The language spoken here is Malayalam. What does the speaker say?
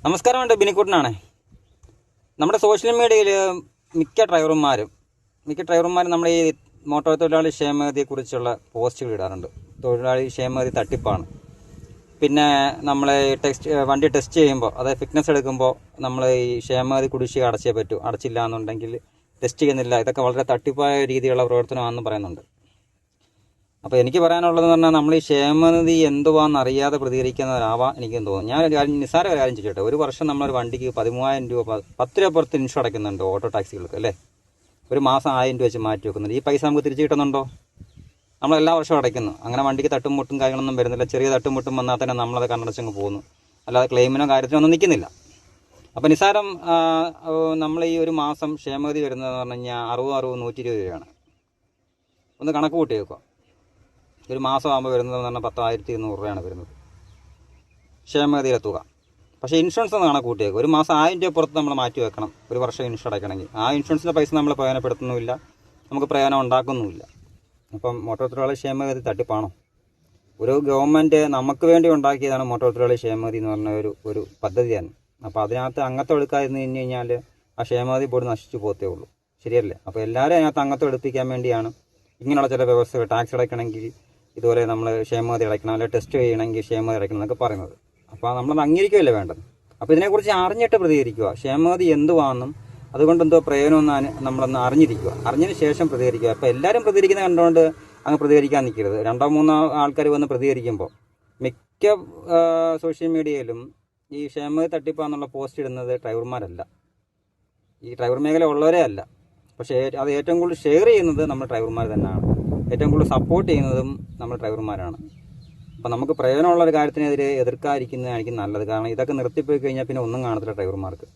നമസ്കാരം, ഉണ്ട് ബിനിക്കുട്ടനാണ്. നമ്മുടെ സോഷ്യൽ മീഡിയയിൽ മിക്ക ഡ്രൈവർമാരും നമ്മുടെ ഈ മോട്ടോർ തൊഴിലാളി ക്ഷേമനിധിയെക്കുറിച്ചുള്ള പോസ്റ്റുകൾ ഇടാറുണ്ട്. തൊഴിലാളി ക്ഷേമനിധി തട്ടിപ്പാണ്. പിന്നെ നമ്മൾ വണ്ടി ടെസ്റ്റ് ചെയ്യുമ്പോൾ, അതായത് ഫിറ്റ്നസ് എടുക്കുമ്പോൾ നമ്മൾ ഈ ക്ഷേമനിധി കുടിശ്ശിക അടച്ചേ പറ്റൂ, അടച്ചില്ല എന്നുണ്ടെങ്കിൽ ടെസ്റ്റ് ചെയ്യുന്നില്ല. ഇതൊക്കെ വളരെ തട്ടിപ്പായ രീതിയിലുള്ള പ്രവർത്തനമാണെന്ന് പറയുന്നുണ്ട്. അപ്പോൾ എനിക്ക് പറയാനുള്ളതെന്ന് പറഞ്ഞാൽ, നമ്മൾ ഈ ക്ഷേമനിധി എന്തുവാന്ന് അറിയാതെ പ്രതികരിക്കുന്നവരാവാം എനിക്കും തോന്നുന്നു. ഞാൻ നിസ്സാര കാര്യം ചോദിച്ചോട്ടെ, ഒരു വർഷം നമ്മളൊരു വണ്ടിക്ക് 13,000 രൂപ, 10 രൂപ പുറത്ത് ഇൻഷുർ അടയ്ക്കുന്നുണ്ട് ഓട്ടോ ടാക്സികൾക്ക്, അല്ലേ? ഒരു മാസം 1000 രൂപ വെച്ച് മാറ്റി വെക്കുന്നുണ്ട്. ഈ പൈസ നമുക്ക് തിരിച്ചു കിട്ടുന്നുണ്ടോ? നമ്മൾ എല്ലാ വർഷവും അടയ്ക്കുന്നു. അങ്ങനെ വണ്ടിക്ക് തട്ടുമുട്ടും കാര്യങ്ങളൊന്നും വരുന്നില്ല. ചെറിയ തട്ടുമുട്ടും വന്നാൽ തന്നെ നമ്മളത് കണ്ണടച്ചങ്ങ് പോകുന്നു, അല്ലാതെ ക്ലെയിമിനോ കാര്യത്തിനോ ഒന്നും നിൽക്കുന്നില്ല. അപ്പോൾ നിസ്സാരം നമ്മൾ ഈ ഒരു മാസം ക്ഷേമനിധി വരുന്നതെന്ന് പറഞ്ഞു കഴിഞ്ഞാൽ 120 രൂപയാണ്. ഒന്ന് കണക്ക് കൂട്ടി വെക്കുക. ഒരു മാസം ആകുമ്പോൾ വരുന്നതെന്ന് പറഞ്ഞാൽ 10,200 രൂപയാണ് വരുന്നത് ക്ഷേമനിധിയിലെ തുക. പക്ഷേ ഇൻഷുറൻസ് ഒന്ന് കണക്ക് കൂട്ടിയേക്കും. ഒരു മാസം 1000 രൂപ പുറത്ത് നമ്മൾ മാറ്റി വെക്കണം ഒരു വർഷം ഇൻഷുർ അടയ്ക്കണമെങ്കിൽ. ആ ഇൻഷുറൻസിൻ്റെ പൈസ നമ്മൾ പ്രയോജനപ്പെടുത്തുന്നുമില്ല, നമുക്ക് പ്രയോജനം ഉണ്ടാക്കുന്നുമില്ല. അപ്പം മോട്ടോർ തൊഴിലാളി ക്ഷേമനിധി തട്ടിപ്പാണോ? ഒരു ഗവൺമെൻറ് നമുക്ക് വേണ്ടി ഉണ്ടാക്കിയതാണ് മോട്ടോർ തൊഴിലാളി ക്ഷേമനിധി എന്ന് പറഞ്ഞ ഒരു പദ്ധതിയാണ്. അപ്പോൾ അതിനകത്ത് അംഗത്വം എടുക്കാതിരുന്ന് കഴിഞ്ഞ് കഴിഞ്ഞാൽ ആ ക്ഷേമനിധി ബോർഡ് നശിച്ചു പോകത്തേ ഉള്ളൂ. ശരിയല്ലേ? അപ്പോൾ എല്ലാവരും അതിനകത്ത് അംഗത്വം എടുപ്പിക്കാൻ വേണ്ടിയാണ് ഇങ്ങനെയുള്ള ചില വ്യവസ്ഥകൾ. ടാക്സ് അടയ്ക്കണമെങ്കിൽ ഇതുപോലെ നമ്മൾ ക്ഷേമനിധി അടയ്ക്കണം, അല്ലെങ്കിൽ ടെസ്റ്റ് ചെയ്യണമെങ്കിൽ ക്ഷേമനിധി അടയ്ക്കണം എന്നൊക്കെ പറയുന്നത്. അപ്പോൾ നമ്മളത് അംഗീകരിക്കുകയല്ലേ വേണ്ടത്. അപ്പോൾ ഇതിനെക്കുറിച്ച് അറിഞ്ഞിട്ട് പ്രതികരിക്കുക. ക്ഷേമനിധി എന്തുവാണെന്നും അതുകൊണ്ട് എന്തോ പ്രയോജനമൊന്നും നമ്മളൊന്ന് അറിഞ്ഞിരിക്കുക. അറിഞ്ഞതിന് ശേഷം പ്രതികരിക്കുക. അപ്പോൾ എല്ലാവരും പ്രതികരിക്കുന്നത് കണ്ടുകൊണ്ട് അങ്ങ് പ്രതികരിക്കാൻ നിൽക്കരുത്. 2-3 ആൾക്കാർ വന്ന് പ്രതികരിക്കുമ്പോൾ മിക്ക സോഷ്യൽ മീഡിയയിലും ഈ ക്ഷേമനിധി തട്ടിപ്പാന്നുള്ള പോസ്റ്റ് ഇടുന്നത് ഡ്രൈവർമാരല്ല, ഈ ഡ്രൈവർ മേഖല ഉള്ളവരേ അല്ല. പക്ഷേ അത് ഏറ്റവും കൂടുതൽ ഷെയർ ചെയ്യുന്നത് നമ്മൾ ഡ്രൈവർമാർ തന്നെയാണ്. ഏറ്റവും കൂടുതൽ സപ്പോർട്ട് ചെയ്യുന്നതും നമ്മൾ ഡ്രൈവർമാരാണ്. അപ്പോൾ നമുക്ക് പ്രയോജനമുള്ളൊരു കാര്യത്തിനെതിരെ എതിർക്കാതിരിക്കുന്നതായിരിക്കും നല്ലത്. കാരണം ഇതൊക്കെ നിർത്തിപ്പോയി കഴിഞ്ഞാൽ പിന്നെ ഒന്നും കാണത്തില്ല ഡ്രൈവർമാർക്ക്.